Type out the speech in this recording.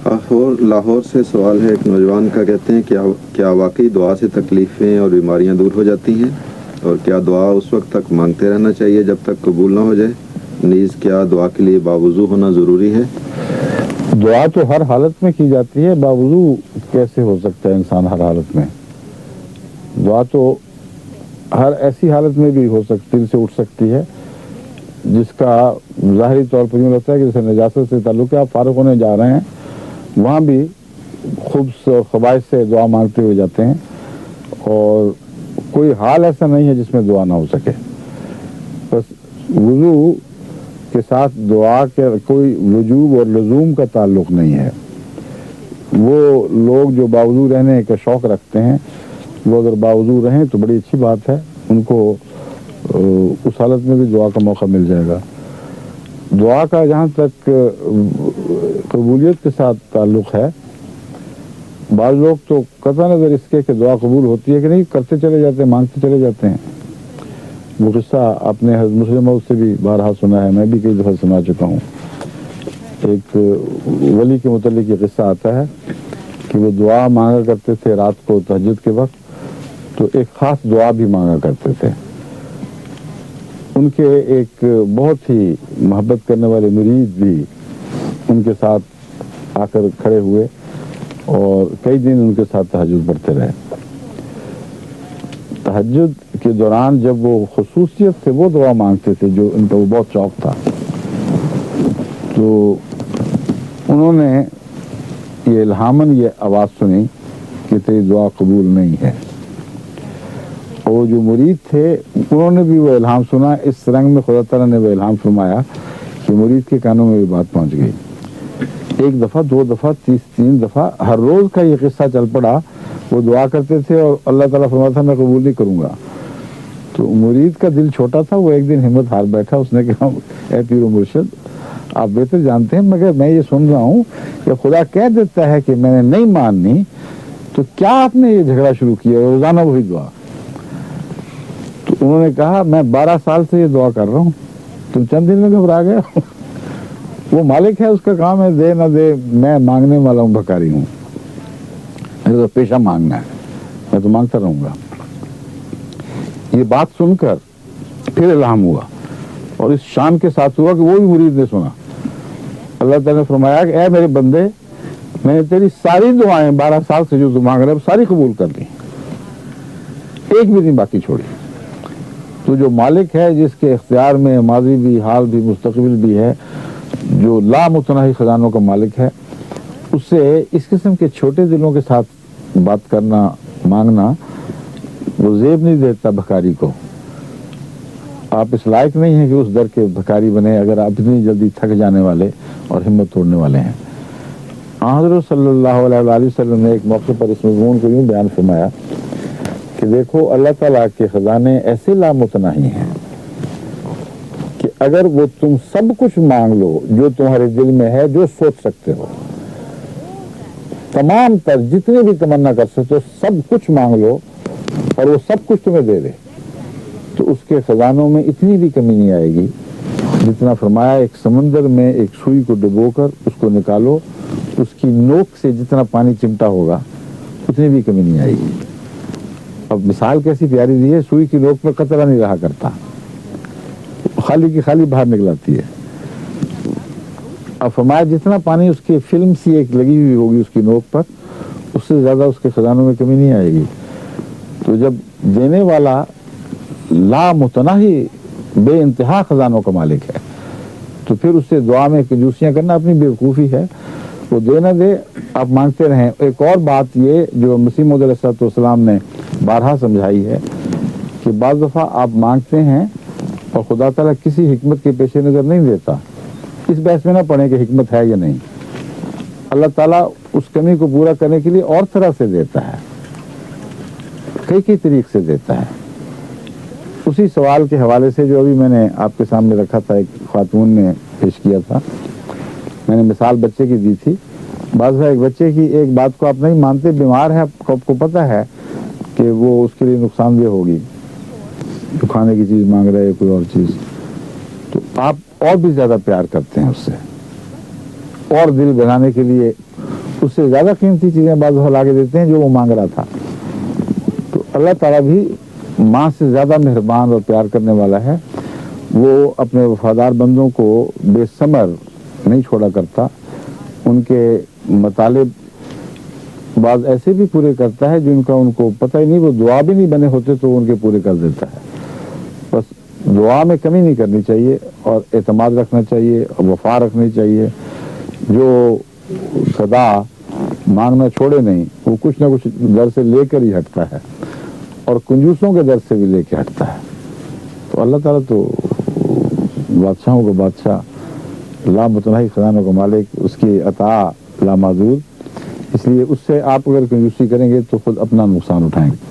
لاہور سے سوال ہے ایک نوجوان کا، کہتے ہیں کیا واقعی دعا سے تکلیفیں اور بیماریاں دور ہو جاتی ہیں، اور کیا دعا اس وقت تک مانگتے رہنا چاہیے جب تک قبول نہ ہو جائے؟ نیز کیا دعا کے لیے باوضو ہونا ضروری ہے؟ دعا تو ہر حالت میں کی جاتی ہے، باوضو کیسے ہو سکتا ہے انسان ہر حالت میں؟ دعا تو ہر ایسی حالت میں بھی ہو سکتی، دل سے اٹھ سکتی ہے جس کا ظاہری طور پر یوں لگتا ہے کہ جیسے نجاست سے تعلق ہے، آپ فارغ ہونے جا رہے ہیں، وہاں بھی خبث اور خبائث سے دعا مانگتے ہوئے جاتے ہیں، اور کوئی حال ایسا نہیں ہے جس میں دعا نہ ہو سکے۔ بس وضو کے ساتھ دعا کے کوئی وجوب اور لزوم کا تعلق نہیں ہے۔ وہ لوگ جو باوضو رہنے کا شوق رکھتے ہیں، وہ اگر باوضو رہیں تو بڑی اچھی بات ہے، ان کو اس حالت میں بھی دعا کا موقع مل جائے گا۔ دعا کا جہاں تک قبولیت کے ساتھ تعلق ہے، بعض لوگ تو قطع نظر اس کے کہ دعا قبول ہوتی ہے کہ نہیں کرتے چلے جاتے ہیں، مانگتے چلے جاتے ہیں۔ وہ قصہ آپ نے حضرت مسلم موعود سے بھی بارہا سنا ہے، میں بھی کئی دفعہ سنا چکا ہوں۔ ایک ولی کے متعلق یہ قصہ آتا ہے کہ وہ دعا مانگا کرتے تھے رات کو تہجد کے وقت، تو ایک خاص دعا بھی مانگا کرتے تھے۔ ان کے ایک بہت ہی محبت کرنے والے مرید بھی ان کے ساتھ آ کر کھڑے ہوئے اور کئی دن ان کے ساتھ تہجد پڑھتے رہے۔ تہجد کے دوران جب وہ خصوصیت سے وہ دعا مانگتے تھے جو ان کا وہ بہت شوق تھا، تو انہوں نے یہ الہاماً یہ آواز سنی کہ تیری دعا قبول نہیں ہے۔ اور جو مرید تھے انہوں نے بھی وہ الہام سنا، اس رنگ میں خدا تعالیٰ نے وہ الہام فرمایا کہ مرید کے کانوں میں یہ بات پہنچ گئی۔ ایک دفعہ، دو دفعہ، تین دفعہ، ہر روز کا یہ قصہ چل پڑا۔ وہ دعا کرتے تھے اور اللہ تعالیٰ فرماتا تھا میں قبول نہیں کروں گا۔ تو مرید کا دل چھوٹا تھا، وہ ایک دن ہمت ہار بیٹھا، اس نے کہا اے پیر و مرشد، آپ بہتر جانتے ہیں مگر میں یہ سن رہا ہوں کہ خدا کہہ دیتا ہے کہ میں نے نہیں ماننی، تو کیا آپ نے یہ جھگڑا شروع کیا روزانہ وہی دعا؟ تو انہوں نے کہا میں 12 سال سے یہ دعا کر رہا ہوں، تم چند دن میں گھبرا گئے ہو؟ وہ مالک ہے، اس کا کام ہے دے نہ دے، میں مانگنے والا ہوں، بھکاری ہوں، میرا تو پیشہ مانگنا ہے، میں تو مانگتا رہوں گا۔ یہ بات سن کر پھر الہام ہوا، اور اس شان کے ساتھ ہوا کہ وہ بھی مرید نے سنا۔ اللہ تعالیٰ نے فرمایا کہ اے میرے بندے، میں نے تیری ساری دعائیں 12 سال سے جو تو مانگ رہے ساری قبول کر لی، ایک بھی نہیں باقی چھوڑی۔ تو جو مالک ہے، جس کے اختیار میں ماضی بھی، حال بھی، مستقبل بھی ہے، جو لامتناہی خزانوں کا مالک ہے، اس سے اس قسم کے چھوٹے دلوں کے ساتھ بات کرنا، مانگنا، وہ زیب نہیں دیتا بھکاری کو۔ آپ اس لائق نہیں ہیں کہ اس در کے بھکاری بنے اگر آپ اتنی جلدی تھک جانے والے اور ہمت توڑنے والے ہیں۔ حضرت صلی اللہ علیہ وآلہ وسلم نے ایک موقع پر اس مضمون کو یوں بیان فرمایا کہ دیکھو اللہ تعالیٰ کے خزانے ایسے لامتناہی ہیں کہ اگر وہ تم سب کچھ مانگ لو جو تمہارے دل میں ہے، جو سوچ سکتے ہو، تمام تر جتنے بھی تمنا کر سکتے ہو، سب کچھ مانگ لو اور وہ سب کچھ تمہیں دے دے، تو اس کے خزانوں میں اتنی بھی کمی نہیں آئے گی جتنا فرمایا ایک سمندر میں ایک سوئی کو ڈبو کر اس کو نکالو، اس کی نوک سے جتنا پانی چمٹا ہوگا اتنی بھی کمی نہیں آئے گی۔ اب مثال کیسی پیاری دی ہے، سوئی کی نوک میں قطرہ نہیں رہا کرتا، خالی کی خالی باہر نکلاتی ہے۔ اب فرمایا جتنا پانی اس کی فلم سی ایک لگی ہوئی ہوگی اس کی نوک پر، اس سے زیادہ اس کے خزانوں میں کمی نہیں آئے گی۔ تو جب دینے والا لامتناہی بے انتہا خزانوں کا مالک ہے، تو پھر اس سے دعا میں کنجوسیاں کرنا اپنی بیوقوفی ہے۔ وہ دے نہ دے، آپ مانگتے رہیں۔ ایک اور بات یہ جو مسیح موعود علیہ السلام نے بارہا سمجھائی ہے کہ بعض دفعہ آپ مانگتے ہیں اور خدا تعالیٰ کسی حکمت کے پیش نظر نہیں دیتا، اس بحث میں نہ پڑھیں کہ حکمت ہے یا نہیں۔ اللہ تعالیٰ اس کمی کو پورا کرنے کے لیے اور طرح سے دیتا ہے، کئی طریق سے دیتا ہے۔ اسی سوال کے حوالے سے جو ابھی میں نے آپ کے سامنے رکھا تھا، ایک خاتون نے پیش کیا تھا، میں نے مثال بچے کی دی تھی۔ بعض ایک بچے کی ایک بات کو آپ نہیں مانتے، بیمار ہے، آپ کو پتہ ہے کہ وہ اس کے لیے نقصان دہ ہوگی، جو کھانے کی چیز مانگ رہے ہے کوئی اور چیز، تو آپ اور بھی زیادہ پیار کرتے ہیں اس سے، اور دل بہلانے کے لیے اس سے زیادہ قیمتی چیزیں بعض دفعہ لا کے دیتے ہیں جو وہ مانگ رہا تھا. تو اللہ تعالیٰ بھی ماں سے زیادہ مہربان اور پیار کرنے والا ہے. وہ اپنے وفادار بندوں کو بے ثمر نہیں چھوڑا کرتا. ان کے مطالب بعض ایسے بھی پورے کرتا ہے جن کا ان کو پتہ ہی نہیں، وہ دعا بھی نہیں بنے ہوتے تو ان کے پورے کر دیتا ہے. بس دعا میں کمی نہیں کرنی چاہیے اور اعتماد رکھنا چاہیے اور وفا رکھنی چاہیے. جو سدا مانگنا چھوڑے نہیں، وہ کچھ نہ کچھ در سے لے کر ہی ہٹتا ہے اور کنجوسوں کے در سے بھی لے کے ہٹتا ہے. تو اللہ تعالیٰ تو بادشاہوں کا بادشاہ، لامتناہی خزانوں کا مالک، اس کی عطا لامحدود. اس لیے اس سے آپ اگر کنجوسی کریں گے تو خود اپنا نقصان اٹھائیں گے.